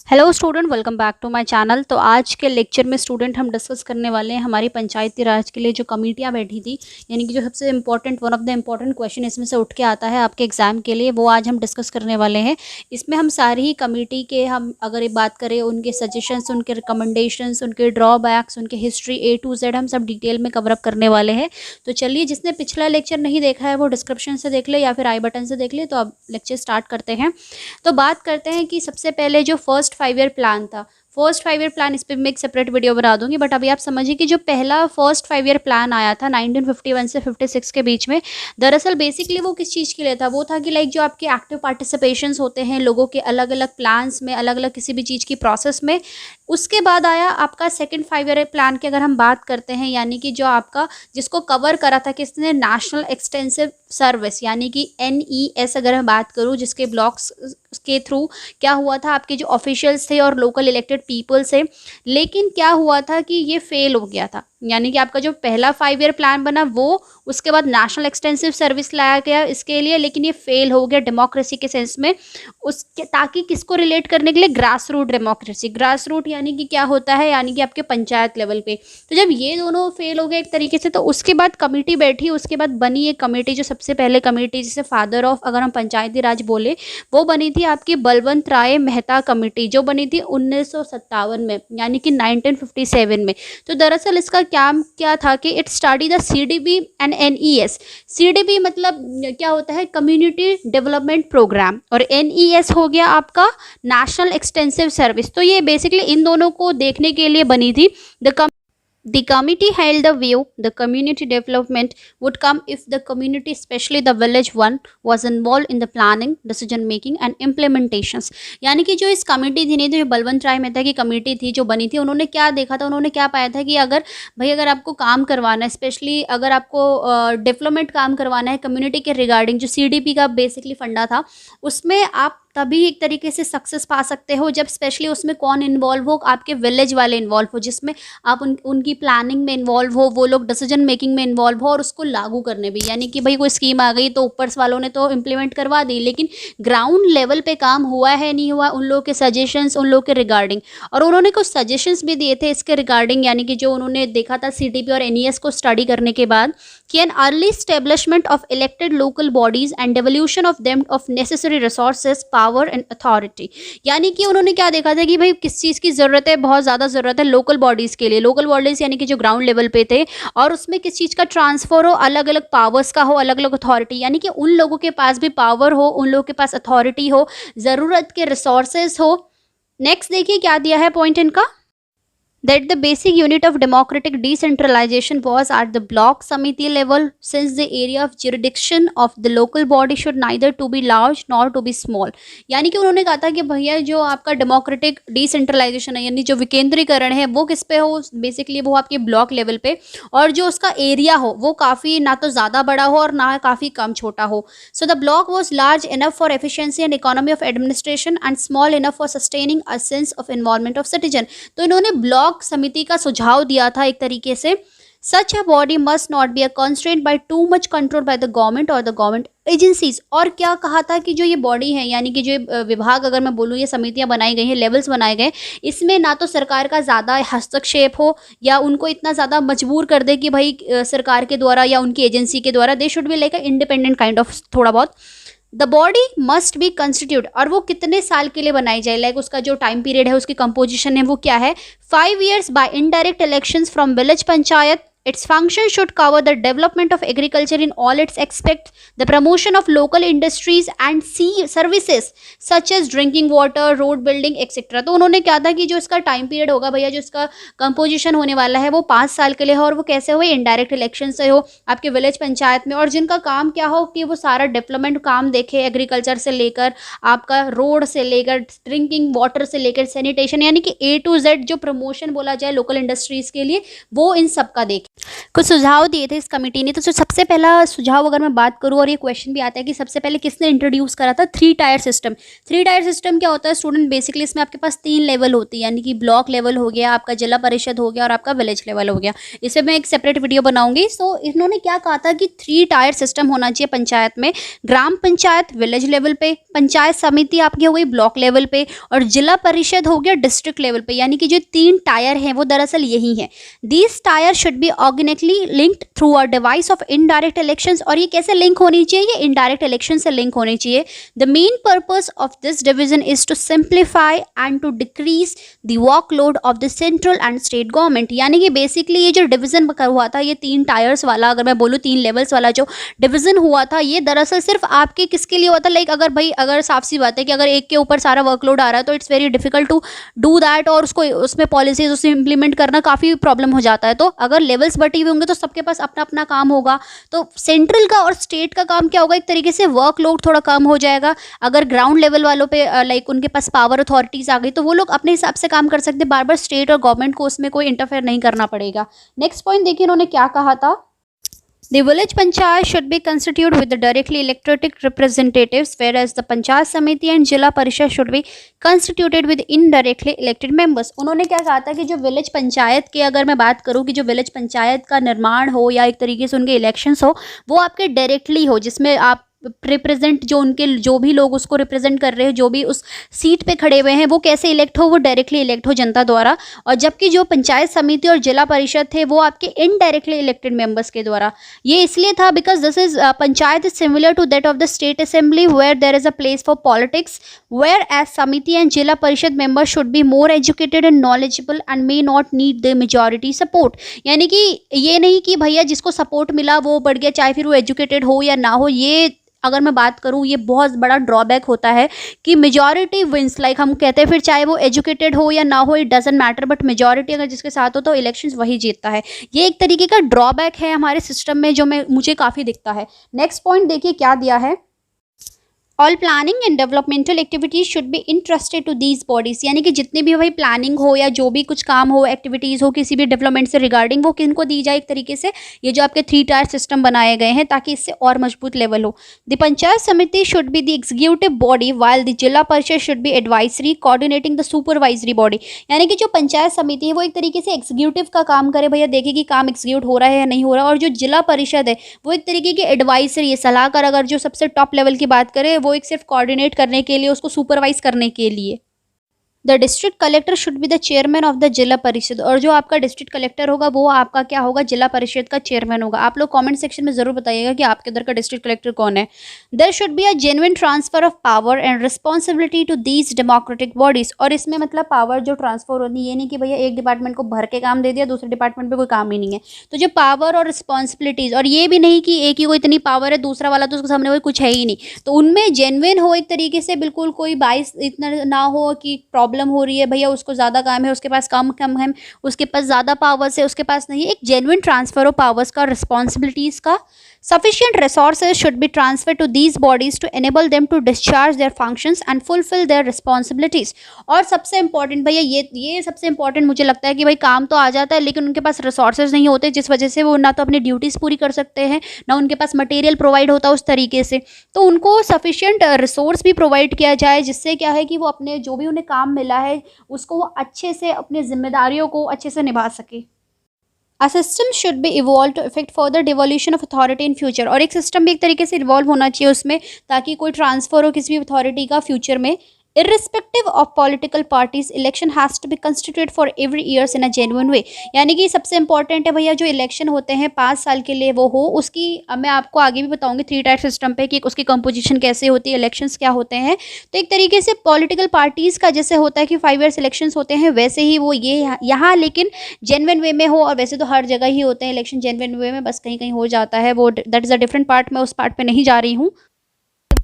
Hello student, welcome back to my channel. तो आज के लेक्चर में स्टूडेंट हम डिस्कस करने वाले हैं हमारी पंचायती राज के लिए जो कमेटियां बैठी थी, यानी कि जो सबसे important one of the important question इसमें से उठ के आता है आपके एग्जाम के लिए, वो आज हम डिस्कस करने वाले हैं। इसमें हम सारी ही कमेटी के हम अगर ये बात करें उनके सजेशंस, उनके रिकमेंडेशंस, उनके ड्रॉबैक्स, उनके हिस्ट्री A to Z हम सब डिटेल में कवरअप करने वाले हैं। तो चलिए, जिसने पिछला लेक्चर नहीं देखा है वो डिस्क्रिप्शन से देख ले या फिर आई बटन से देख ले। तो अब लेक्चर स्टार्ट करते हैं। तो बात करते हैं कि सबसे पहले जो फर्स्ट 5 ईयर प्लान था, फर्स्ट 5 ईयर प्लान, इस पर मैं एक सेपरेट वीडियो बना दूंगी। बट अभी आप समझिए कि जो पहला फर्स्ट 5 ईयर प्लान आया था 1951 से 56 के बीच में, दरअसल बेसिकली वो किस चीज़ के लिए था? वो था कि लाइक जो आपके एक्टिव पार्टिसिपेशंस होते हैं लोगों के अलग अलग प्लान्स में, अलग अलग किसी भी चीज़ की प्रोसेस में। उसके बाद आया आपका सेकंड 5 ईयर प्लान की अगर हम बात करते हैं, यानी कि जो आपका जिसको कवर करा था किसने? नेशनल एक्सटेंसिव सर्विस, यानी कि NES अगर मैं बात करूँ, जिसके ब्लॉक्स के थ्रू क्या हुआ था, आपके जो ऑफिशियल्स थे और लोकल इलेक्टेड पीपल से। लेकिन क्या हुआ था कि ये फेल हो गया था, यानी कि आपका जो पहला 5 ईयर प्लान बना वो, उसके बाद नेशनल एक्सटेंसिव सर्विस लाया गया इसके लिए, लेकिन ये फेल हो गया डेमोक्रेसी के सेंस में। उसके ताकि किसको रिलेट करने के लिए? Grass root democracy. Grass root यानी कि क्या होता है? यानी कि आपके पंचायत लेवल पे। तो जब ये दोनों फेल हो गए एक तरीके से, तो उसके बाद कमेटी बैठी, उसके बाद बनी एक कमेटी, जो सबसे पहले कमेटी जिसे फादर ऑफ अगर हम पंचायती राज बोले, वो बनी थी आपकी बलवंत राय मेहता कमेटी, जो बनी थी 1957 में, यानी कि 1957 में। तो दरअसल इसका काम क्या था कि it study the CDB and NES। CDB मतलब क्या होता है? कम्युनिटी डेवलपमेंट प्रोग्राम, और NES हो गया आपका नेशनल एक्सटेंसिव सर्विस। तो ये बेसिकली इन दोनों को देखने के लिए बनी थी। The committee held the view the community development would come if the community, especially the village one, was involved in the planning, decision making and implementations। यानी कि जो इस कमेटी थी, नहीं तो जो बलवंत राय मेहता की कमेटी थी जो बनी थी, उन्होंने क्या देखा था, उन्होंने क्या पाया था कि अगर आपको काम करवाना है, स्पेशली अगर आपको डेवलपमेंट काम करवाना है कम्युनिटी के रिगार्डिंग, जो CDP का बेसिकली फंडा था, उसमें आप तभी एक तरीके से सक्सेस पा सकते हो जब स्पेशली उसमें कौन इन्वॉल्व हो? आपके विलेज वाले इन्वॉल्व हो, जिसमें आप उनकी प्लानिंग में इन्वॉल्व हो, वो लोग डिसीजन मेकिंग में इन्वॉल्व हो और उसको लागू करने भी। यानी कि भाई कोई स्कीम आ गई तो ऊपर वालों ने तो इम्प्लीमेंट करवा दी, लेकिन ग्राउंड लेवल पे काम हुआ है नहीं हुआ, उन लोगों के सजेशंस, उन लोगों के रिगार्डिंग। और उन्होंने कुछ सजेशंस भी दिए थे इसके रिगार्डिंग, यानी कि जो उन्होंने देखा था CDP और NES को स्टडी करने के बाद, कि an early establishment of elected local bodies and devolution of them of necessary resources, power and authority. यानी कि उन्होंने क्या देखा था कि भाई किस चीज़ की ज़रूरत है? बहुत ज़्यादा ज़रूरत है लोकल बॉडीज़ के लिए। लोकल बॉडीज़ यानी कि जो ग्राउंड लेवल पे थे, और उसमें किस चीज़ का ट्रांसफर हो? अलग अलग पावर्स का हो, अलग अलग अथॉरिटी, यानी कि उन लोगों के पास भी पावर हो, उन लोगों के पास अथॉरिटी हो, ज़रूरत के रिसोर्सेज हो। नेक्स्ट देखिए क्या दिया है पॉइंट इनका, that the basic unit of democratic decentralization was at the block samiti level, since the area of jurisdiction of the local body should neither to be large nor to be small। यानी कि उन्होंने कहा था कि भैया जो आपका democratic decentralisation है, यानी जो विकेंद्रीकरण है, वो किस पे हो? बेसिकली वो आपके ब्लॉक लेवल पे, और जो उसका एरिया हो वो काफ़ी ना तो ज़्यादा बड़ा हो और ना काफ़ी कम छोटा हो। So the block was large enough for efficiency and economy of administration and small enough for sustaining a sense of involvement of citizen. तो इन्होंने ब्लॉक समिति का सुझाव दिया था एक तरीके से, such a body must not be a constraint by too much control by the government और द गवर्नमेंट एजेंसीज। और क्या कहा था कि जो ये बॉडी है, यानी कि जो विभाग अगर मैं बोलूँ, ये समितियां बनाई गई हैं, लेवल्स बनाए गए, इसमें ना तो सरकार का ज़्यादा हस्तक्षेप हो या उनको इतना ज़्यादा मजबूर कर दे कि भाई सरकार के द्वारा या उनकी एजेंसी के द्वारा, they should be like a independent kind of थोड़ा बहुत। The body must be constitute, और वो कितने साल के लिए बनाई जाए, लाइक उसका जो टाइम पीरियड है, उसकी कंपोजिशन है, वो क्या है? 5 years by indirect elections from village panchayat. Its function should cover the development of agriculture in all its aspects, the promotion of local industries and services such as drinking water, road building, etc। तो उन्होंने क्या था कि जो इसका time period होगा भैया, जो इसका कंपोजिशन होने वाला है, वो 5 साल के लिए हो, और वो कैसे हो? इनडायरेक्ट इलेक्शन से हो आपके विलेज पंचायत में, और जिनका काम क्या हो कि वो सारा डेवलपमेंट काम देखे, एग्रीकल्चर से लेकर आपका रोड से लेकर ड्रिंकिंग वाटर से लेकर सैनिटेशन, यानी कि A to Z जो प्रमोशन बोला जाए लोकल इंडस्ट्रीज के लिए, वो इन सब का देखे। कुछ सुझाव दिए थे इस कमेटी ने। तो जो सबसे पहला सुझाव अगर मैं बात करूँ, और ये क्वेश्चन भी आता है कि सबसे पहले किसने इंट्रोड्यूस करा था, 3 टायर सिस्टम। 3 टायर सिस्टम क्या होता है स्टूडेंट, बेसिकली इसमें आपके पास 3 लेवल होती है, यानी कि ब्लॉक लेवल हो गया, आपका जिला परिषद हो गया और आपका विलेज लेवल हो गया। इसे मैं एक सेपरेट वीडियो बनाऊंगी। सो इन्होंने क्या कहा था कि 3 टायर सिस्टम होना चाहिए पंचायत में। ग्राम पंचायत विलेज लेवल पे, पंचायत समिति आपकी हो गई ब्लॉक लेवल पे, और जिला परिषद हो गया डिस्ट्रिक्ट लेवल पे। यानी कि जो 3 टायर हैं वो दरअसल यही है। These tires should be organically linked through a device of indirect elections। और ये कैसे लिंक होनी चाहिए, ये indirect election से लिंक होनी चाहिए। The main purpose of this division is to simplify and to decrease the workload of the central and state government। यानी कि बेसिकली ये जो डिवीजन हुआ था, ये 3 टायर्स वाला, अगर मैं बोलूँ 3 लेवल्स वाला जो डिवीजन हुआ था, ये दरअसल सिर्फ आपके किसके लिए हुआ था, लाइक अगर भाई अगर साफ सी बात है कि अगर एक के ऊपर सारा वर्कलोड आ रहा है तो it's very difficult to do that, और उसको उसमें पॉलिसीज उसे इंप्लीमेंट करना काफ़ी प्रॉब्लम हो जाता है। तो अगर लेवल्स बटे हुए होंगे तो सबके पास अपना अपना काम होगा। तो सेंट्रल का और स्टेट का काम क्या होगा, एक तरीके से वर्कलोड थोड़ा कम हो जाएगा। अगर ग्राउंड लेवल वालों पे लाइक उनके पास पावर अथॉरिटीज़ आ गई तो वो लोग अपने हिसाब से काम कर सकते हैं, बार बार स्टेट और गवर्नमेंट को उसमें कोई इंटरफेयर नहीं करना पड़ेगा। नेक्स्ट पॉइंट देखिए इन्होंने क्या कहा था। The village panchayat should be constituted with the directly elected representatives, whereas the panchayat samiti and jila parishad should be constituted with indirectly elected members। उन्होंने क्या कहा था कि जो विलेज पंचायत के, अगर मैं बात करूँ कि जो विलेज पंचायत का निर्माण हो या एक तरीके से उनके इलेक्शंस हो, वो आपके डायरेक्टली हो, जिसमें आप रिप्रेजेंट जो उनके जो भी लोग उसको रिप्रेजेंट कर रहे हैं, जो भी उस सीट पे खड़े हुए हैं, वो कैसे इलेक्ट हो, वो डायरेक्टली इलेक्ट हो जनता द्वारा। और जबकि जो पंचायत समिति और जिला परिषद थे वो आपके इनडायरेक्टली इलेक्टेड मेंबर्स के द्वारा। ये इसलिए था because this is panchayat is similar to that of the state assembly where there is a place for politics, whereas samiti and zila parishad members should be more educated and knowledgeable and may not need the majority support. यानी कि ये नहीं कि भैया जिसको support मिला वो बढ़ गया, चाहे फिर वो एजुकेटेड हो या ना हो। ये अगर मैं बात करूँ, ये बहुत बड़ा ड्रॉबैक होता है कि मेजॉरिटी विंस, लाइक हम कहते हैं, फिर चाहे वो एजुकेटेड हो या ना हो, it doesn't matter, but majority अगर जिसके साथ हो तो इलेक्शंस वही जीतता है। ये एक तरीके का ड्रॉबैक है हमारे सिस्टम में जो मुझे काफ़ी दिखता है। नेक्स्ट पॉइंट देखिए क्या दिया है। All planning and developmental activities should be interested to these bodies. यानी कि जितनी भी भाई प्लानिंग हो या जो भी कुछ काम हो, एक्टिविटीज़ हो किसी भी डेवलपमेंट से रिगार्डिंग, वो किनको दी जाए एक तरीके से, ये जो आपके 3 टायर सिस्टम बनाए गए हैं ताकि इससे और मजबूत लेवल हो। द पंचायत समिति should be the executive body while the Zila परिषद should be advisory coordinating the supervisory body. यानी कि जो पंचायत समिति है वो एक तरीके से एग्जीक्यूटिव का काम करे, भैया देखे कि काम एग्जीक्यूट हो रहा है या नहीं हो रहा, और जो जिला परिषद है वो एक तरीके की एडवाइजरी है, सलाहकार। अगर जो सबसे टॉप लेवल की बात करें, वो एक सिर्फ कोऑर्डिनेट करने के लिए, उसको सुपरवाइज करने के लिए। The district collector should be the chairman of the Zila परिषद। और जो आपका डिस्ट्रिक्ट कलेक्टर होगा वो आपका क्या होगा, जिला परिषद का चेयरमैन होगा। आप लोग कमेंट सेक्शन में जरूर बताइएगा कि आपके इधर का डिस्ट्रिक्ट कलेक्टर कौन है। There should be a genuine transfer of power and responsibility to these democratic bodies. और इसमें मतलब पावर जो ट्रांसफर होती है, ये नहीं कि भैया एक डिपार्टमेंट को भर के काम दे दिया, दूसरे डिपार्टमेंट पर कोई काम ही नहीं है। तो जो पावर और रिस्पॉन्सिबिलिटीज, और ये भी नहीं कि एक ही को इतनी पावर है, दूसरा वाला तो उसके सामने कोई कुछ है ही नहीं, तो उनमें जेन्युइन हो एक तरीके से, बिल्कुल कोई बाइस इतना ना हो कि प्रॉब्लम हो रही है, भैया उसको ज़्यादा काम है, उसके पास कम है, उसके पास ज़्यादा पावर्स है, उसके पास नहीं है। एक जेन्युइन ट्रांसफर ऑफ पावर्स का, रिस्पॉन्सिबिलिटीज़ का। Sufficient resources should be transferred to these bodies to enable them to discharge their functions and fulfill their responsibilities। और सबसे इम्पॉर्टेंट भैया ये सबसे इम्पॉर्टेंट मुझे लगता है कि भाई काम तो आ जाता है लेकिन उनके पास रिसोर्सेज नहीं होते, जिस वजह से वो ना तो अपनी ड्यूटीज़ पूरी कर सकते हैं, ना उनके पास मटेरियल प्रोवाइड होता उस तरीके से। तो उनको सफिशिएंट रिसोर्स भी प्रोवाइड किया जाए, जिससे क्या है कि वो अपने जो भी उन्हें काम मिला है उसको वो अच्छे से, अपनी जिम्मेदारियों को अच्छे से निभा सके। A system should be evolved to effect further devolution of authority in future। और एक सिस्टम भी एक तरीके से इन्वॉल्व होना चाहिए उसमें, ताकि कोई ट्रांसफर हो किसी भी अथॉरिटी का फ्यूचर में। Irrespective of political parties, election has to be constituted for every years in a genuine way। यानी कि सबसे इंपॉर्टेंट है भैया जो इलेक्शन होते हैं 5 साल के लिए वो हो, उसकी मैं आपको आगे भी बताऊंगी 3 टायर सिस्टम पे कि उसकी कंपोजिशन कैसे होती है, इलेक्शंस क्या होते हैं। तो एक तरीके से पॉलिटिकल पार्टीज़ का जैसे होता है कि 5 ईयर्स इलेक्शंस होते हैं, वैसे ही वो ये यहाँ लेकिन जेन्युइन वे में हो। और वैसे तो हर जगह ही होते हैं इलेक्शन जेन्युइन वे में, बस कहीं कहीं हो जाता है, वो that is a different part. मैं उस पार्ट पे नहीं जा रही हूँ।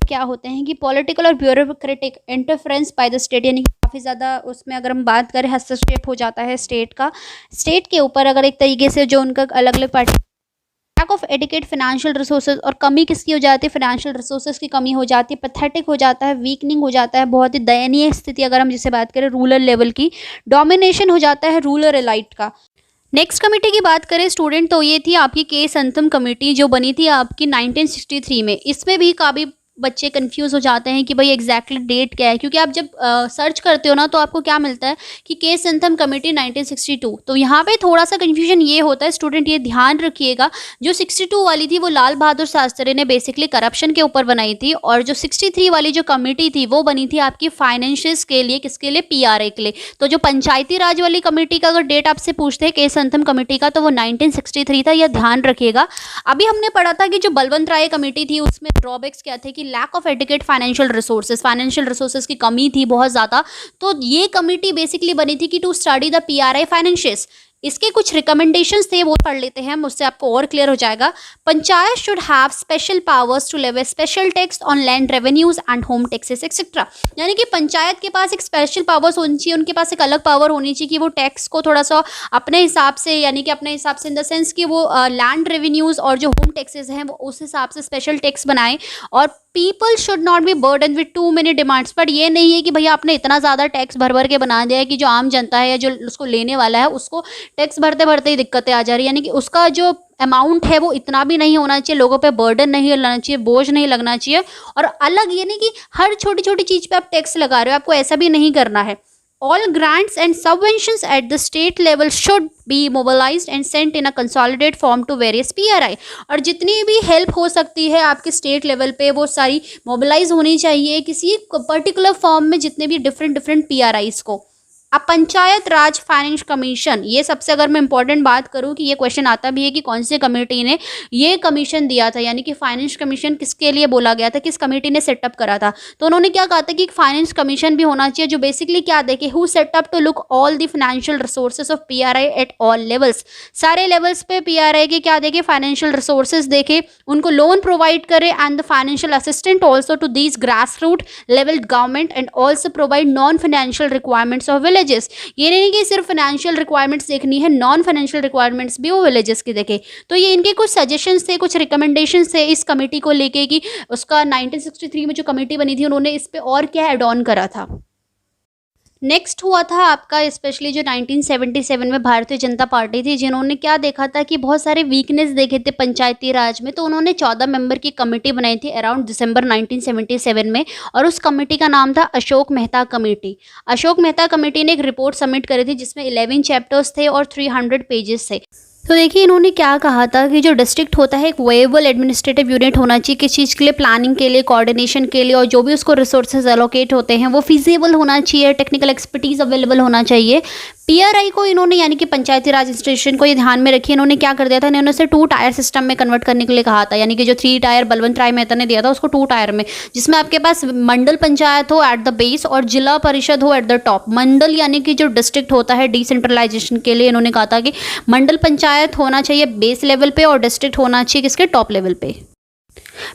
क्या होते हैं कि पॉलिटिकल और bureaucratic interference by the state, यानी कि काफ़ी ज़्यादा उसमें अगर हम बात करें हस्तक्षेप हो जाता है स्टेट का, स्टेट के ऊपर। अगर एक तरीके से जो उनका अलग अलग party, lack of adequate financial resources, और कमी किसकी हो जाती है, फाइनेंशियल रिसोर्सेज की कमी हो जाती है। पैथेटिक हो जाता है, वीकनिंग हो जाता है, बहुत ही दयनीय स्थिति अगर हम जिसे बात करें रूरल लेवल की। डोमिनेशन हो जाता है रूरल एलाइट का। नेक्स्ट कमेटी की बात करें स्टूडेंट, तो ये थी आपकी के संतम कमेटी जो बनी थी आपकी 1963 में। इसमें भी काफ़ी बच्चे कंफ्यूज हो जाते हैं कि भाई एग्जैक्टली डेट क्या है, क्योंकि आप जब सर्च करते हो ना तो आपको क्या मिलता है कि के संतम कमेटी 1962। तो यहाँ पे थोड़ा सा कंफ्यूजन ये होता है स्टूडेंट, ये ध्यान रखिएगा। जो 62 वाली थी वो लाल बहादुर शास्त्री ने बेसिकली करप्शन के ऊपर बनाई थी, और जो 63 वाली जो कमेटी थी वो बनी थी आपकी फाइनेंशियल्स के लिए, किसके लिए, पीआरआई के लिए। तो जो पंचायती राज वाली कमेटी का अगर डेट आपसे पूछते हैं के संतम कमेटी का, तो वो 1963 था, यह ध्यान रखिएगा। अभी हमने पढ़ा था कि जो बलवंत राय कमेटी थी उसमें ड्रॉबैक्स क्या थे कि lack of adequate financial resources की कमी थी बहुत ज़्यादा। तो ये कमेटी बेसिकली बनी थी कि to study the PRI financials. इसके कुछ रिकमेंडेशंस थे, वो पढ़ लेते हैं, मुझसे आपको और क्लियर हो जाएगा। Panchayat should have special powers to levy special tax on land revenues and home taxes etcetera. यानी कि पंचायत के पास एक स्पेशल पावर्स होनी चाहिए, उनके पास एक अलग पावर होनी चाहिए कि वो टैक्स को थोड़ा सा अपने हिसाब से, यानी कि अपने हिसाब से इन द सेंस कि वो लैंड रेवेन्यूज और जो होम टैक्सेस हैं वो उस हिसाब से स्पेशल टैक्स बनाएं। और people should not B burden with two many demands. But ये नहीं है कि भैया आपने इतना ज़्यादा टैक्स भर भर के बना दिया है कि जो आम जनता है या जो उसको लेने वाला है उसको टैक्स भरते भरते ही दिक्कतें आ जा रही है। यानी कि उसका जो अमाउंट है वो इतना भी नहीं होना चाहिए, लोगों पे बर्डन नहीं लगना चाहिए, बोझ नहीं लगना चाहिए। और अलग ये नहीं कि हर छोटी छोटी चीज़ पे आप टैक्स लगा रहे हो, आपको ऐसा भी नहीं करना है। All grants and subventions at the state level should be mobilized and sent in a consolidated form to various PRI। और जितनी भी हेल्प हो सकती है आपके स्टेट लेवल पे वो सारी मोबिलाइज होनी चाहिए किसी पर्टिकुलर फॉर्म में, जितने भी डिफरेंट PRIs को। अब पंचायत राज फाइनेंस कमीशन, ये सबसे अगर मैं इंपॉर्टेंट बात करूं कि ये क्वेश्चन आता भी है कि कौन से कमेटी ने ये कमीशन दिया था, यानी कि फाइनेंस कमीशन किसके लिए बोला गया था, किस कमेटी ने सेटअप करा था। तो उन्होंने क्या कहा था कि फाइनेंस कमीशन भी होना चाहिए जो बेसिकली क्या देखे, who set up to look all the financial resources of PRI at all levels. सारे लेवल्स पे पीआरआई के क्या देखे, फाइनेंशियल रिसोर्सेज देखे, उनको लोन प्रोवाइड करे and the financial assistant also to these grass root level government and also provide non financial requirements of villages. ये नहीं कि सिर्फ फाइनेंशियल रिक्वायरमेंट्स देखनी है, नॉन फाइनेंशियल रिक्वायरमेंट्स भी वो विलेजेस की देखे। तो ये इनके कुछ सजेशंस थे, कुछ रिकमेंडेशंस थे इस कमेटी को लेके कि उसका 1963 में जो कमेटी बनी थी उन्होंने इस पे और क्या एड ऑन करा था। नेक्स्ट हुआ था आपका स्पेशली जो 1977 में भारतीय जनता पार्टी थी, जिन्होंने क्या देखा था कि बहुत सारे वीकनेस देखे थे पंचायती राज में। तो उन्होंने 14 मेंबर की कमेटी बनाई थी अराउंड दिसंबर 1977 में, और उस कमेटी का नाम था अशोक मेहता कमेटी। अशोक मेहता कमेटी ने एक रिपोर्ट सबमिट करी थी जिसमें 11 चैप्टर्स थे और 300 पेजेस थे। तो देखिए इन्होंने क्या कहा था कि जो डिस्ट्रिक्ट होता है एक वेबल एडमिनिस्ट्रेटिव यूनिट होना चाहिए, किस चीज़ के लिए, प्लानिंग के लिए, कोऑर्डिनेशन के लिए, और जो भी उसको रिसोर्सेज एलोकेट होते हैं वो फिजिबल होना चाहिए, टेक्निकल एक्सपर्टीज अवेलेबल होना चाहिए। पीआरआई को इन्होंने, यानी कि पंचायती राज इंस्टीट्यूशन को, ये ध्यान में रखिए, इन्होंने क्या कर दिया था, इन्होंने उसे 2 टायर सिस्टम में कन्वर्ट करने के लिए कहा था। यानी कि जो 3 टायर बलवंत राय मेहता ने दिया था उसको 2 टायर में, जिसमें आपके पास मंडल पंचायत हो एट द बेस और जिला परिषद हो एट द टॉप। मंडल यानी कि जो डिस्ट्रिक्ट होता है डिसेंट्रलाइजेशन के लिए इन्होंने कहा था कि मंडल पंचायत होना चाहिए बेस लेवल पे और डिस्ट्रिक्ट होना चाहिए किसके, टॉप लेवल पे।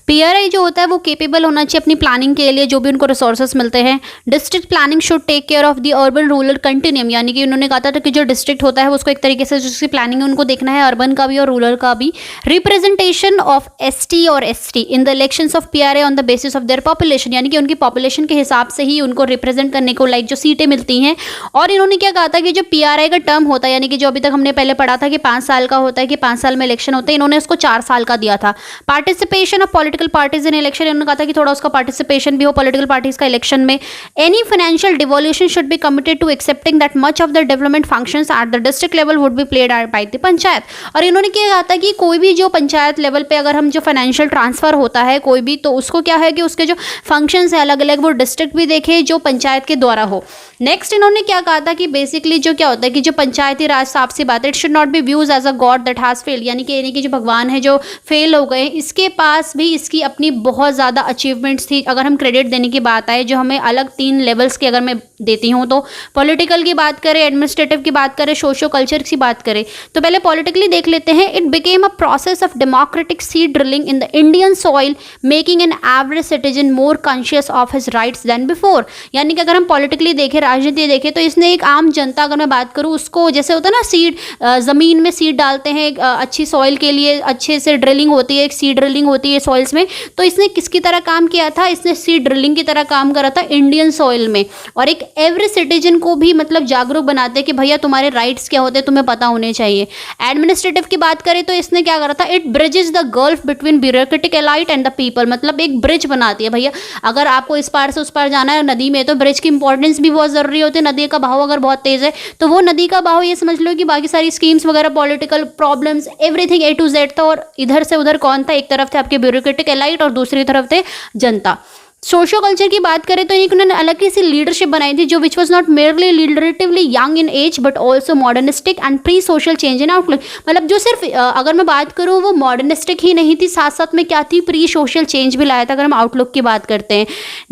पीआरआई जो होता है वो केपेबल होना चाहिए अपनी प्लानिंग के लिए, जो भी उनको रिसोर्सेज मिलते हैं। District planning should take care of the urban rural continuum, यानी कि उन्होंने कहा था कि जो डिस्ट्रिक्ट होता है उसको एक तरीके से जिसकी प्लानिंग है उनको देखना है, अर्बन का भी और रूरल का भी। रिप्रेजेंटेशन ऑफ एसटी और ST in the elections of PRI on the basis of their population, यानी कि उनकी पॉपुलेशन के हिसाब से ही उनको रिप्रेजेंट करने को लाइक जो सीटें मिलती हैं। और इन्होंने क्या कहा था कि जो पीआरआई का टर्म होता है, यानी कि जो अभी तक हमने पहले पढ़ा था कि 5 साल का होता है, कि 5 साल में इलेक्शन होते हैं, इन्होंने उसको 4 साल का दिया था। Participation of political parties in election, इन्होंने कहा था कि थोड़ा उसका पार्टिसिपेशन भी हो पॉलिटिकल पार्टीज का इलेक्शन में। Any financial devolution should be committed to accepting that much of the development functions at the district level would be played by the panchayat. और इन्होंने क्या कहा था कि कोई भी जो पंचायत लेवल पे अगर हम जो फाइनेंशियल ट्रांसफर होता है कोई भी, तो उसको क्या है कि उसके जो फंक्शंस है अलग अलग वो डिस्ट्रिक्ट भी देखे जो पंचायत के द्वारा हो। नेक्स्ट इन्होंने क्या कहा था कि बेसिकली जो क्या होता है कि जो पंचायती राज, साफ सी बात है, it should not be views as a god that has failed, यानी कि जो भगवान है जो फेल हो गए, इसके पास भी इसकी अपनी बहुत ज़्यादा अचीवमेंट्स थी। अगर हम क्रेडिट देने की बात आए, जो हमें अलग 3 लेवल्स की अगर मैं देती हूँ, तो पॉलिटिकल की बात करें, एडमिनिस्ट्रेटिव की बात करें, सोशो कल्चर की बात करें, तो पहले पॉलिटिकली देख लेते हैं। It became a process of democratic seed drilling in the Indian soil, making an average citizen more conscious of his rights than before. यानी कि अगर हम पॉलिटिकली देखें, राजनीति देखें, तो इसने एक आम जनता, अगर मैं बात करूँ, उसको जैसे होता है ना सीड, ज़मीन में सीड डालते हैं अच्छी सॉइल के लिए, अच्छे से ड्रिलिंग होती है, एक सीड ड्रिलिंग होती है, सॉइल सॉइल्स में। तो इसने किसकी तरह काम किया था, इसने सीड ड्रिलिंग की तरह काम करा था इंडियन सॉइल में, और एक एवरी सिटीजन को भी मतलब जागरूक बनाते कि भैया तुम्हारे राइट्स क्या होते हैं, तुम्हें पता होने चाहिए। एडमिनिस्ट्रेटिव की बात करें तो इसने क्या करा था, it bridges the gulf between bureaucratic elite and the people, मतलब एक ब्रिज बनाती है भैया, अगर आपको इस पार से उस पार जाना है नदी में तो ब्रिज की इंपॉर्टेंस भी बहुत जरूरी होती है। नदी का बहाव अगर बहुत तेज है तो वो नदी का बहाव, ये समझ लो कि बाकी सारी स्कीम्स वगैरह, political problems, everything A to Z था, और इधर से उधर कौन था, एक तरफ थे आपके ब्यूरोक्रेटिक एलाइट और दूसरी तरफ थे जनता। सोशो कल्चर की बात करें तो एक उन्होंने अलग ही सी लीडरशिप बनाई थी जो which was not merely relatively young in age but also modernistic and pre social change in outlook, मतलब जो सिर्फ अगर मैं बात करूँ वो मॉडर्निस्टिक ही नहीं थी, साथ साथ में क्या थी, प्री सोशल चेंज भी लाया था, अगर हम आउटलुक की बात करते हैं।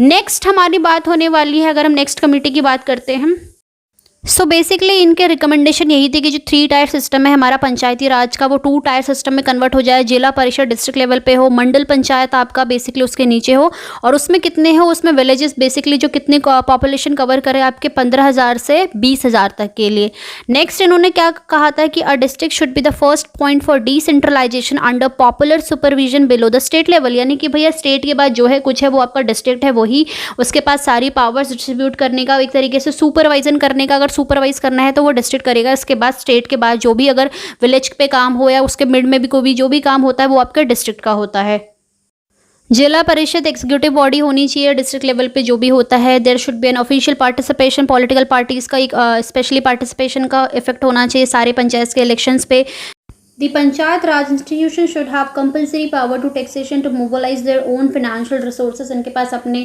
नेक्स्ट हमारी बात होने वाली है, अगर हम नेक्स्ट कमेटी की बात करते हैं, सो बेसिकली इनके रिकमेंडेशन यही थी कि जो 3 टायर सिस्टम है हमारा पंचायती राज का, वो 2 टायर सिस्टम में कन्वर्ट हो जाए, जिला परिषद डिस्ट्रिक्ट लेवल पे हो, मंडल पंचायत आपका बेसिकली उसके नीचे हो, और उसमें कितने हो, उसमें विलेजेस बेसिकली जो कितनी पॉपुलेशन कवर करे आपके 15,000 से 20,000 तक के लिए। नेक्स्ट इन्होंने क्या कहा था कि a district should be the first point for decentralisation under popular supervision below the state level, यानी कि भैया स्टेट के बाद जो है कुछ है वो आपका डिस्ट्रिक्ट है, वही उसके पास सारी पावर्स डिस्ट्रीब्यूट करने का, एक तरीके से सुपरवाइजन करने का, अगर सुपरवाइज करना है तो वो डिस्ट्रिक्ट करेगा, इसके बाद स्टेट के बाद जो भी अगर विलेज पे काम हो या उसके मिड में भी कोई भी जो भी काम होता है वो आपके डिस्ट्रिक्ट का होता है। जिला परिषद एग्जीक्यूटिव बॉडी होनी चाहिए डिस्ट्रिक्ट लेवल पे जो भी होता है। There should be an official participation, political parties का एक स्पेशली पार्टिसिपेशन का इफेक्ट होना चाहिए सारे पंचायत के इलेक्शंस पे। The Panchayat Raj institution should have compulsory power to taxation to mobilize their own financial resources. इनके पास अपने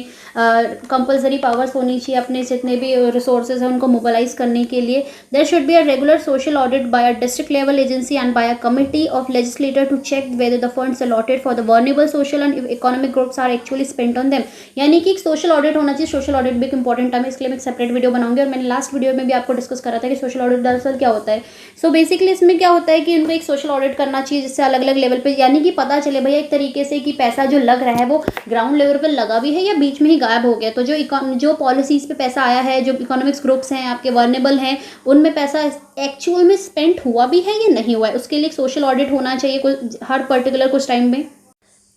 compulsory powers होनी चाहिए अपने जितने भी resources हैं उनको mobilize करने के लिए। There should be a regular social audit by a district level agency and by a committee of legislator to check whether the funds allotted for the vulnerable social and economic groups are actually spent on them. यानी कि एक social audit होना चाहिए। social audit भी एक important term है, इसके लिए मैं एक separate वीडियो बनाऊंगी, और मैंने लास्ट वीडियो में भी आपको डिस्कस करा था कि social audit दरअसल क्या होता है। So basically इसमें क्या होता है कि उनको एक सोशल ऑडिट करना चाहिए जिससे अलग अलग लेवल पे, यानी कि पता चले भैया एक तरीके से कि पैसा जो लग रहा है वो ग्राउंड लेवल पे लगा भी है या बीच में ही गायब हो गया। तो जो पॉलिसीज पे पैसा आया है, जो इकोनॉमिक्स ग्रुप्स हैं आपके वर्नेबल हैं, उनमें पैसा एक्चुअल में स्पेंड हुआ भी है या नहीं हुआ है, उसके लिए एक सोशल ऑडिट होना चाहिए हर पर्टिकुलर कुछ टाइम में।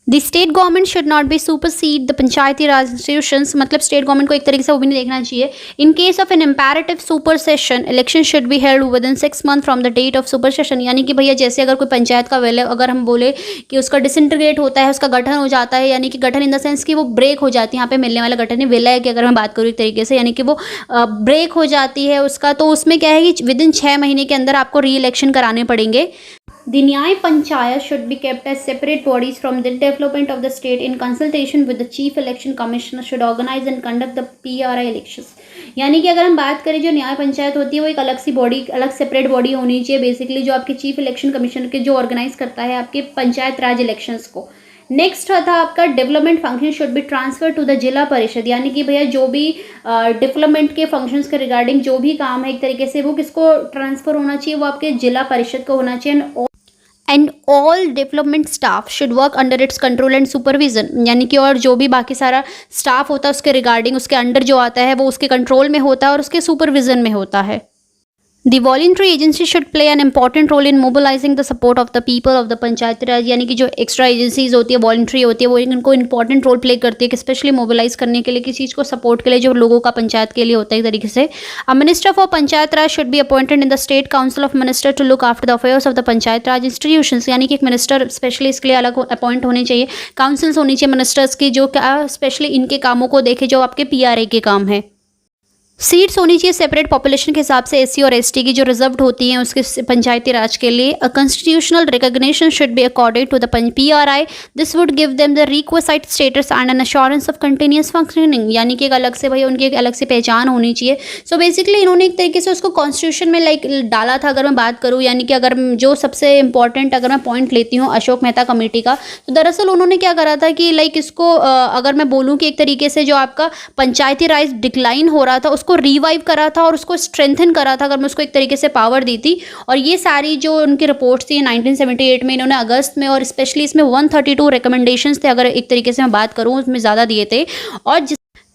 The state government should not be supersede the panchayati raj institutions, मतलब स्टेट गवर्नमेंट को एक तरीके से वो भी नहीं देखना चाहिए। In case of an imperative supersession election should be held within 6 months from the date of supersession, यानी कि भैया जैसे अगर कोई पंचायत का विलय अगर हम बोले कि उसका डिसइंटीग्रेट होता है, उसका गठन हो जाता है, यानी कि गठन इन द सेंस कि वो ब्रेक हो जाती है, यहाँ पे मिलने वाला गठन है, विलय की अगर मैं बात करूँ एक तरीके से, यानी कि वो ब्रेक हो जाती है उसका, तो उसमें क्या है कि विद इन 6 महीने के अंदर आपको री इलेक्शन कराने पड़ेंगे। The Nyay Panchayat should be kept as separate bodies from the development of the state in consultation with the Chief Election Commissioner should organize and conduct the PRI elections. यानी कि अगर हम बात करें जो न्याय पंचायत होती है वो एक अलग सी बॉडी, अलग सेपरेट बॉडी होनी चाहिए बेसिकली, जो आपके चीफ इलेक्शन कमीशन के जो ऑर्गेनाइज करता है आपके पंचायत राज इलेक्शंस को। नेक्स्ट था आपका development function should be transfer to the Zila Parishad, यानी कि भैया जो भी डेवलपमेंट के फंक्शंस के रिगार्डिंग जो भी काम है एक तरीके से वो किसको ट्रांसफर होना चाहिए, वो आपके जिला परिषद को होना चाहिए। And all development staff should work under its control and supervision, यानी कि और जो भी बाकी सारा स्टाफ होता है उसके रिगार्डिंग उसके अंडर जो आता है वो उसके कंट्रोल में होता है और उसके सुपरविजन में होता है। The voluntary agency should play an important role in mobilizing the support of the people of the पंचायती राज, यानी कि जो एक्स्ट्रा एजेंसीज होती है वॉलंट्री होती है वो इनको इंपॉर्टेंट रोल प्ले करती है कि स्पेशली मोबिलाइज करने के लिए किसी चीज़ को सपोर्ट के लिए जो लोगों का पंचायत के लिए होता है एक तरीके से। A minister for panchayat raj should be appointed in the state council of minister to look after the affairs of the panchayat raj institutions, यानी कि एक मिनिस्टर स्पेशली इसके लिए अलग अपॉइंट होने चाहिए, काउंसिल्स होनी चाहिए मिनिस्टर्स की जो क्या स्पेशली इनके कामों को देखे जो आपके PRA के काम है। सीट्स होनी चाहिए सेपरेट पॉपुलेशन के हिसाब से SC और ST की जो रिजर्व्ड होती हैं उसके पंचायती राज के लिए। A constitutional recognition should be accorded to the PRI, this would give them the requisite status and an assurance of continuous functioning, यानी कि एक अलग से भाई उनकी एक अलग से पहचान होनी चाहिए। सो बेसिकली इन्होंने एक तरीके से उसको कॉन्स्टिट्यूशन में लाइक डाला था अगर मैं बात करूँ, यानी कि अगर जो सबसे इंपॉर्टेंट अगर मैं पॉइंट लेती हूँ अशोक मेहता कमेटी का, तो दरअसल उन्होंने क्या करा था कि लाइक इसको अगर मैं बोलूँ कि एक तरीके से जो आपका पंचायती राज डिक्लाइन हो रहा था उसको रिवाइव करा था और उसको स्ट्रेंथन करा था, अगर मैं उसको एक तरीके से पावर दी थी। और ये सारी जो उनकी रिपोर्ट्स थी 1978 में इन्होंने अगस्त में, और स्पेशली इसमें 132 रिकमेंडेशंस थे अगर एक तरीके से मैं बात करूँ उसमें ज़्यादा दिए थे। और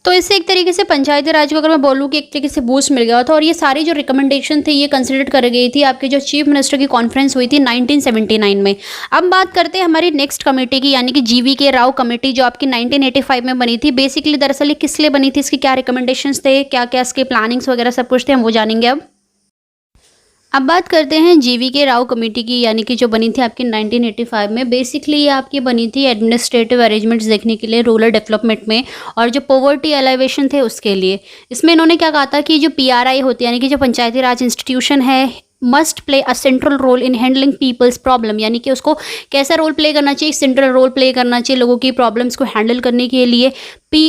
तो इससे एक तरीके से पंचायती राज को अगर मैं बोलूँ कि एक तरीके से बूस्ट मिल गया था। और ये सारी जो रिकमेंडेशन थी ये कंसिडर कर गई थी आपकी जो चीफ मिनिस्टर की कॉन्फ्रेंस हुई थी 1979 में। अब बात करते हैं हमारी नेक्स्ट कमेटी की, यानी कि GV राव कमेटी, जो आपकी 1985 में बनी थी। बेसिकली दरअसल ये किस लिए बनी थी, इसके क्या रिकमेंडेशंस थे, क्या क्या इसके प्लानिंग्स वगैरह सब कुछ थे, हम वो जानेंगे अब बात करते हैं GV राव कमेटी की, यानी कि जो बनी थी आपकी 1985 में। बेसिकली ये आपकी बनी थी एडमिनिस्ट्रेटिव अरेंजमेंट्स देखने के लिए रूरल डेवलपमेंट में, और जो पॉवर्टी एलिवेशन थे उसके लिए। इसमें इन्होंने क्या कहा था कि जो PRI होती है, यानी कि जो पंचायती राज इंस्टीट्यूशन है, must play a central role in handling people's problem, यानी कि उसको कैसा रोल प्ले करना चाहिए, सेंट्रल रोल प्ले करना चाहिए लोगों की प्रॉब्लम्स को हैंडल करने के लिए।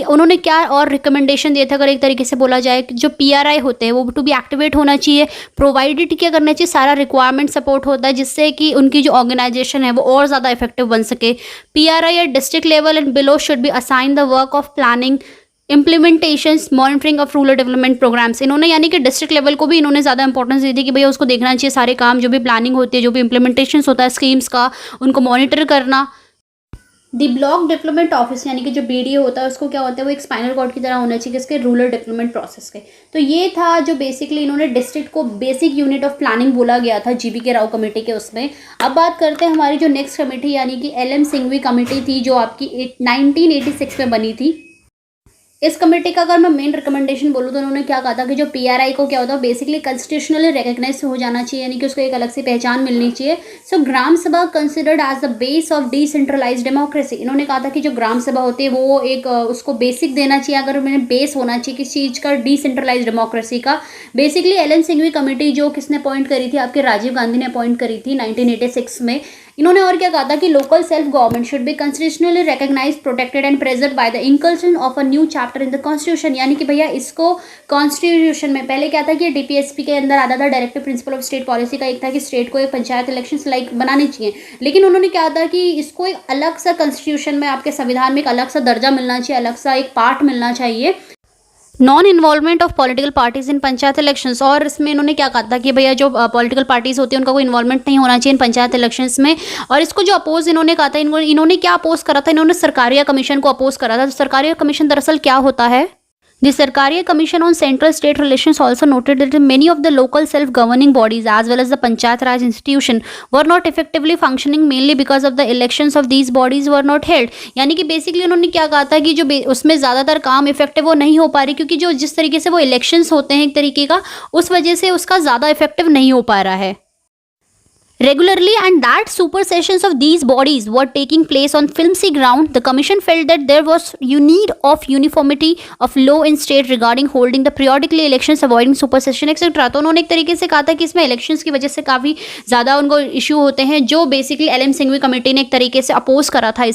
उन्होंने क्या और रिकमेंडेशन दिया था, अगर एक तरीके से बोला जाए कि जो PRI होते हैं वो टू बी एक्टिवेट होना चाहिए, प्रोवाइडेड क्या करना चाहिए, सारा रिक्वायरमेंट सपोर्ट होता है जिससे कि उनकी जो ऑर्गेनाइजेशन है वो और ज़्यादा इफेक्टिव बन सके। PRI at district level and below should be assign the work of planning, implementations, monitoring of rural development programmes. इन्होंने यानी कि डिस्ट्रिक्ट लेवल को भी इन्होंने ज़्यादा इंपॉर्टेंस दी थी कि भैया उसको देखना चाहिए, सारे काम जो भी प्लानिंग होती है, जो भी इम्प्लीमेंटेशंस होता है स्कीम्स का, उनको मॉनिटर करना। दी ब्लॉक डेवलपमेंट ऑफिस, यानी कि जो BDO होता है उसको क्या होता है, वो एक स्पाइनल कॉर्ड की तरह होना चाहिए इसके रूरल डेवलपमेंट प्रोसेस के। तो ये था जो बेसिकली इन्होंने डिस्ट्रिक्ट को बेसिक यूनिट ऑफ प्लानिंग बोला गया था GV राव कमेटी के उसमें। अब बात करते हैं हमारी जो नेक्स्ट कमेटी, यानी कि LM सिंघवी कमेटी थी, जो आपकी 1986 में बनी थी। इस कमेटी का अगर मैं मेन रिकमेंडेशन बोलूँ तो उन्होंने क्या कहा था कि जो PRI को क्या होता है बेसिकली कॉन्स्टिट्यूशनली रिकग्नाइज हो जाना चाहिए, यानी कि उसको एक अलग सी पहचान मिलनी चाहिए। So gram sabha considered as the base of decentralised democracy. इन्होंने कहा था कि जो ग्राम सभा होती है वो एक उसको बेसिक देना चाहिए, अगर मैंने बेस होना चाहिए किस चीज़ का, डिसेंट्रलाइज डेमोक्रेसी का। बेसिकली LM सिंघवी कमेटी जो किसने अपॉइंट करी थी, आपके राजीव गांधी ने अपॉइंट करी थी 1986 में। इन्होंने और क्या कहा था कि local self government should be constitutionally recognised, protected and preserve by the inclusion of a new chapter in the constitution. यानी कि भैया इसको कॉन्स्टिट्यूशन में पहले क्या था कि DPSP के अंदर आता था, directive principle of state policy का एक था कि स्टेट को एक पंचायत इलेक्शंस लाइक बनाने चाहिए, लेकिन उन्होंने क्या था कि इसको एक अलग सा कॉन्स्टिट्यूशन में, आपके संविधान में एक अलग सा दर्जा मिलना चाहिए, अलग सा एक पार्ट मिलना चाहिए, non involvement of political parties in panchayat elections. और इसमें इन्होंने क्या कहा था कि भैया जो पॉलिटिकल पार्टीज होती है उनका कोई इन्वॉल्वमेंट नहीं होना चाहिए इन पंचायत इलेक्शंस में। और इसको जो अपोज इन्होंने कहा था, इन्होंने क्या अपोज करा था, इन्होंने सरकारिया कमीशन को अपोज करा था। तो सरकारिया कमीशन दरअसल क्या होता है, The Sarkaria Commission on Central-State Relations also noted that many of the local self-governing bodies as well as the Panchayat Raj institution were not effectively functioning mainly because of the elections of these bodies were not held। यानी कि basically उन्होंने क्या कहा था कि जो उसमें ज़्यादातर काम इफेक्टिव वो नहीं हो पा रही, क्योंकि जो जिस तरीके से वो इलेक्शंस होते हैं एक तरीके का, उस वजह से उसका ज़्यादा इफेक्टिव नहीं हो पा रहा है regularly, and that supersessions of these bodies were taking place on flimsy ground. The commission felt that there was need of uniformity of law in state regarding holding the periodically elections, avoiding supersession etc. तो उन्होंने एक तरीके से कहा था कि इसमें elections की वजह से काफ़ी ज़्यादा उनको इशू होते हैं, जो बेसिकली LM सिंघवी कमेटी ने एक तरीके से अपोज करा था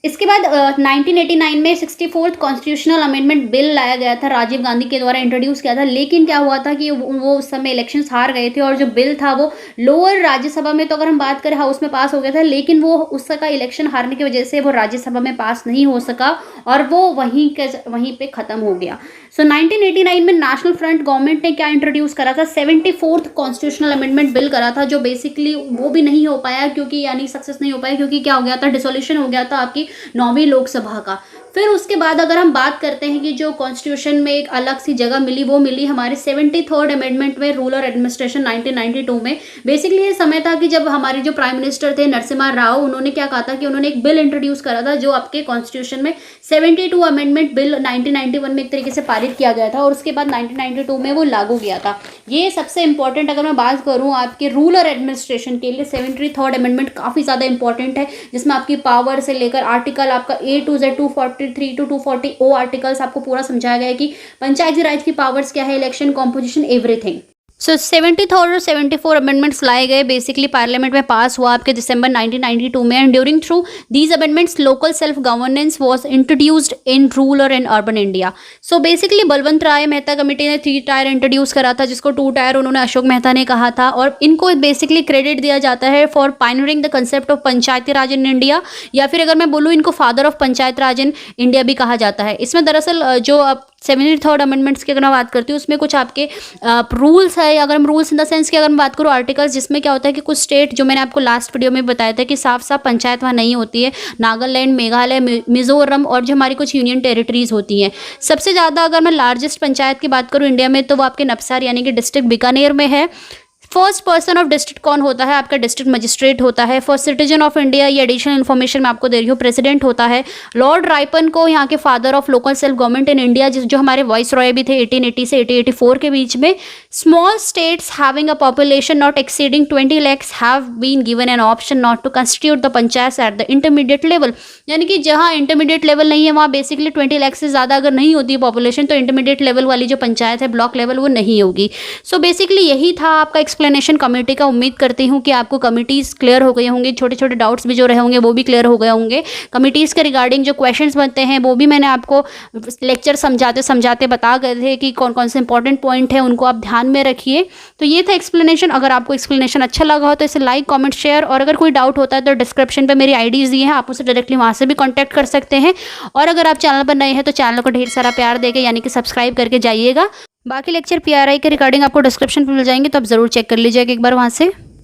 इसके बाद 1989 में 64th कॉन्स्टिट्यूशनल अमेंडमेंट बिल लाया गया था, राजीव गांधी के द्वारा इंट्रोड्यूस किया था। लेकिन क्या हुआ था कि वो उस समय इलेक्शंस हार गए थे, और जो बिल था वो लोअर राज्यसभा में, तो अगर हम बात करें हाउस में पास हो गया था, लेकिन वो उसका इलेक्शन हारने की वजह से वो राज्यसभा में पास नहीं हो सका और वो वहीं पे ख़त्म हो गया। सो 1989 में नेशनल फ्रंट गवर्नमेंट ने क्या इंट्रोड्यूस करा था, 74th कॉन्स्टिट्यूशनल अमेंडमेंट बिल करा था, जो बेसिकली वो भी नहीं हो पाया, क्योंकि यानी सक्सेस नहीं हो पाया, क्योंकि क्या हो गया था, डिसोल्यूशन हो गया था आपकी 9वीं लोकसभा का। फिर उसके बाद अगर हम बात करते हैं कि जो कॉन्स्टिट्यूशन में एक अलग सी जगह मिली, वो मिली हमारे 73rd अमेंडमेंट में, रूरल एडमिनिस्ट्रेशन 1992 में। बेसिकली ये समय था कि जब हमारे जो प्राइम मिनिस्टर थे नरसिम्हा राव, उन्होंने क्या कहा था कि उन्होंने एक बिल इंट्रोड्यूस करा था, जो आपके कॉन्स्टिट्यूशन में 72 अमेंडमेंट बिल 1991 में एक तरीके से पारित किया गया था, और उसके बाद 1992 में वो लागू किया था। ये सबसे इंपॉर्टेंट अगर मैं बात करूँ आपके रूरल एडमिनिस्ट्रेशन के लिए, 73rd अमेंडमेंट काफ़ी ज़्यादा इंपॉर्टेंट है, जिसमें आपकी पावर से लेकर आर्टिकल आपका A to Z 243 to 240 articles आपको पूरा समझाया गया है कि पंचायती राज की पावर्स क्या है, इलेक्शन कॉम्पोजिशन एवरीथिंग। सो 73rd और 74 अमेंडमेंट्स लाए गए, बेसिकली पार्लियामेंट में पास हुआ आपके दिसंबर 1992 में, and during through these amendments local self governance was introduced in rural and urban India. So basically Balwant Rai Mehta committee ने 3 टायर इंट्रोड्यूस करा था, जिसको 2 टायर उन्होंने अशोक मेहता ने कहा था, और इनको बेसिकली क्रेडिट दिया जाता है for pioneering the concept of Panchayati Raj in India, या फिर अगर मैं बोलूँ इनको father of panchayat Raj in India भी कहा जाता है। इसमें दरअसल जो 73rd अमेंडमेंट्स की अगर मैं बात करती हूँ, उसमें कुछ आपके रूल्स है। अगर हम रूल्स इन द सेंस की अगर मैं बात करूँ आर्टिकल्स, जिसमें क्या होता है कि कुछ स्टेट, जो मैंने आपको लास्ट वीडियो में बताया था कि साफ साफ पंचायत वहाँ नहीं होती है, नागालैंड, मेघालय, मिजोरम और जो हमारी कुछ यूनियन टेरिटरीज होती हैं। सबसे ज़्यादा अगर मैं लार्जेस्ट पंचायत की बात करूँ इंडिया में, तो वो आपके नवसार यानी कि डिस्ट्रिक्ट बीकानेर में है। फर्स्ट पर्सन ऑफ डिस्ट्रिक्ट कौन होता है? आपका डिस्ट्रिक्ट मजिस्ट्रेट होता है। फर्स्ट सिटीजन ऑफ इंडिया, ये एडिशनल इन्फॉर्मेशन मैं आपको दे रही हूँ, प्रेसिडेंट होता है। लॉर्ड राइपन को यहाँ के father of local self government in India, जो हमारे वॉइस रॉय भी थे 1880 से 1884 के बीच में। Small states having a population not exceeding 20 lakhs have been given an option not to constitute the panchayat at the intermediate level. यानी कि जहाँ इंटरमीडिएट लेवल नहीं है, वहाँ बेसिकली 20 lakhs से ज़्यादा अगर नहीं होती है पॉपुलेशन, तो इंटरमीडिएट लेवल वाली जो पंचायत है, ब्लॉक लेवल, वो नहीं होगी। सो बेसिकली यही था आपका एक्सप्लेनेशन कमेटी का। उम्मीद करती हूँ कि आपको कमिटीज क्लियर हो गई होंगी, छोटे छोटे डाउट्स भी जो रहे होंगे वो भी क्लियर हो गए होंगे। कमिटीज के रिगार्डिंग जो क्वेश्चंस बनते हैं वो भी मैंने आपको लेक्चर समझाते समझाते बता गए थे कि कौन कौन से इंपॉर्टेंट पॉइंट है, उनको आप ध्यान में रखिए। तो ये था एक्सप्लेनेशन। अगर आपको एक्सप्लेनेशन अच्छा लगा हो तो इसे लाइक, कमेंट, शेयर, और अगर कोई डाउट होता है तो डिस्क्रिप्शन पे मेरी आईडीज दी हैं, आप उसे डायरेक्टली वहाँ से भी कॉन्टैक्ट कर सकते हैं। और अगर आप चैनल पर नए हैं तो चैनल को ढेर सारा प्यार देके यानी कि सब्सक्राइब करके जाइएगा। बाकी लेक्चर पीआरआई के रिगार्डिंग आपको डिस्क्रिप्शन पे मिल जाएंगे, तो आप ज़रूर चेक कर लीजिएगा एक बार वहाँ से।